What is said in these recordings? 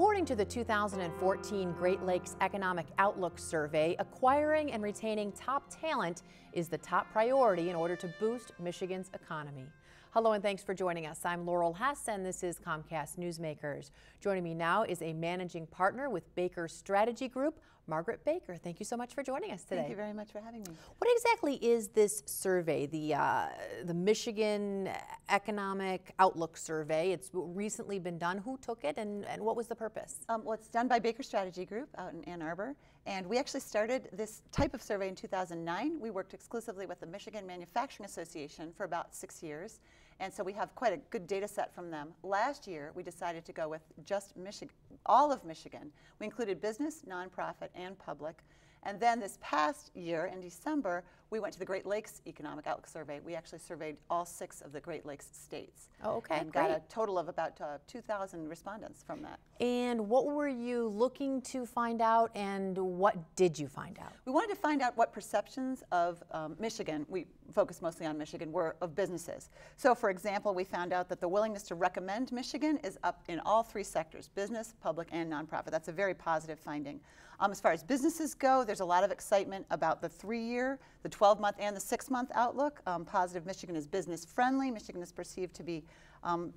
According to the 2014 Great Lakes Economic Outlook Survey, acquiring and retaining top talent is the top priority in order to boost Michigan's economy. Hello and thanks for joining us. I'm Laurel Hess and this is Comcast Newsmakers. Joining me now is a managing partner with Baker Strategy Group, Margaret Baker. Thank you so much for joining us today. Thank you very much for having me. What exactly is this survey, the Michigan Economic Outlook Survey? It's recently been done. Who took it and what was the purpose? Well, it's done by Baker Strategy Group out in Ann Arbor, and we actually started this type of survey in 2009. We worked exclusively with the Michigan Manufacturing Association for about 6 years, and so we have quite a good data set from them. Last year, we decided to go with just Michigan, all of Michigan. We included business, nonprofit, and public. And then this past year, in December, we went to the Great Lakes Economic Outlook Survey. We actually surveyed all 6 of the Great Lakes states. Oh, okay, and great. got a total of about 2,000 respondents from that. And what were you looking to find out, and what did you find out? We wanted to find out what perceptions of Michigan, we focus mostly on Michigan, were of businesses. So for example, we found out that the willingness to recommend Michigan is up in all 3 sectors, business, public, and nonprofit. That's a very positive finding. As far as businesses go, there's a lot of excitement about the 3-year, the 12-month, and the 6-month outlook. Positive Michigan is business friendly. Michigan is perceived to be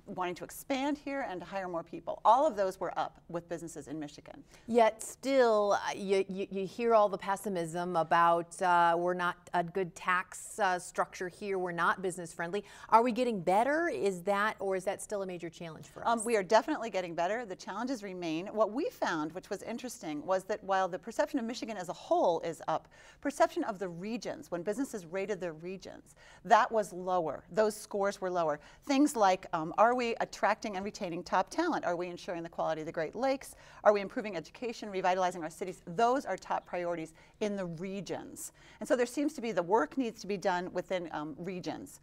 wanting to expand here and to hire more people. All of those were up with businesses in Michigan. Yet still, you hear all the pessimism about we're not a good tax structure here, we're not business friendly. Are we getting better? Is that still a major challenge for us? We are definitely getting better. The challenges remain. What we found, which was interesting, was that while the perception of Michigan as a whole is up, perception of the regions, when businesses rated their regions, that was lower. Those scores were lower. Things like, are we attracting and retaining top talent? Are we ensuring the quality of the Great Lakes? Are we improving education, revitalizing our cities? Those are top priorities in the regions. And so there seems to be, the work needs to be done within regions.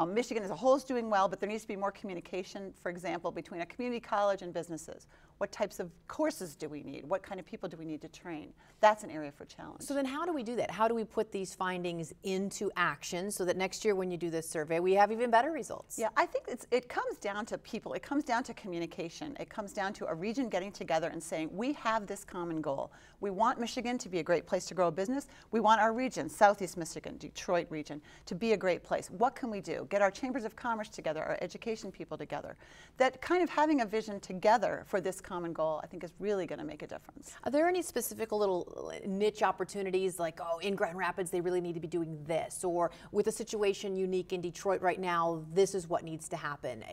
Michigan as a whole is doing well, but there needs to be more communication, for example, between a community college and businesses. What types of courses do we need? What kind of people do we need to train? That's an area for challenge. So then how do we do that? How do we put these findings into action so that next year when you do this survey, we have even better results? Yeah, I think it comes down to people. It comes down to communication. It comes down to a region getting together and saying, we have this common goal. We want Michigan to be a great place to grow a business. We want our region, Southeast Michigan, Detroit region, to be a great place. What can we do? Get our chambers of commerce together, our education people together. That kind of having a vision together for this common goal, I think, is really going to make a difference. Are there any specific little niche opportunities like, oh, in Grand Rapids they really need to be doing this, or with a situation unique in Detroit right now, this is what needs to happen?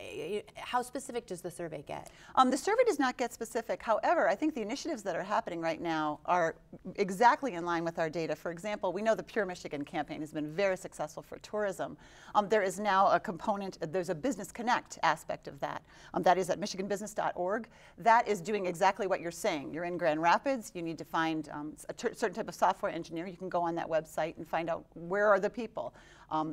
How specific does the survey get? The survey does not get specific. However, I think the initiatives that are happening right now are exactly in line with our data. For example, we know the Pure Michigan campaign has been very successful for tourism. There is now a component, there's a Business Connect aspect of that. That is at michiganbusiness.org. That is doing exactly what you're saying. You're in Grand Rapids, you need to find a certain type of software engineer. You can go on that website and find out where are the people,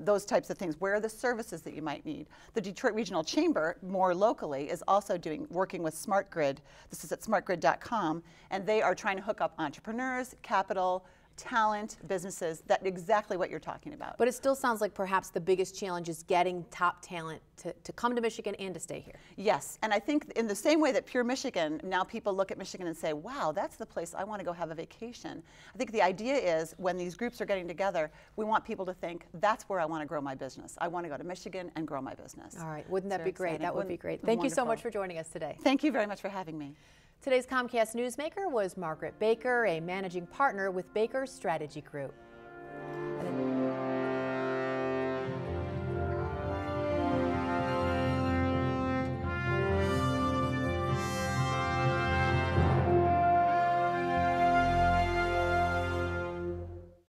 those types of things. Where are the services that you might need? The Detroit Regional Chamber, more locally, is also working with Smart Grid. This is at smartgrid.com, and they are trying to hook up entrepreneurs, capital, talent, businesses, that's exactly what you're talking about. But it still sounds like perhaps the biggest challenge is getting top talent to come to Michigan and to stay here. Yes, and I think in the same way that Pure Michigan, now people look at Michigan and say, wow, that's the place I want to go have a vacation. I think the idea is when these groups are getting together, we want people to think, that's where I want to grow my business. I want to go to Michigan and grow my business. All right, wouldn't that be great? That would be great. Thank Wonderful. you so much for joining us today. Thank you very much for having me. Today's Comcast Newsmaker was Margaret Baker, a managing partner with Baker Strategy Group.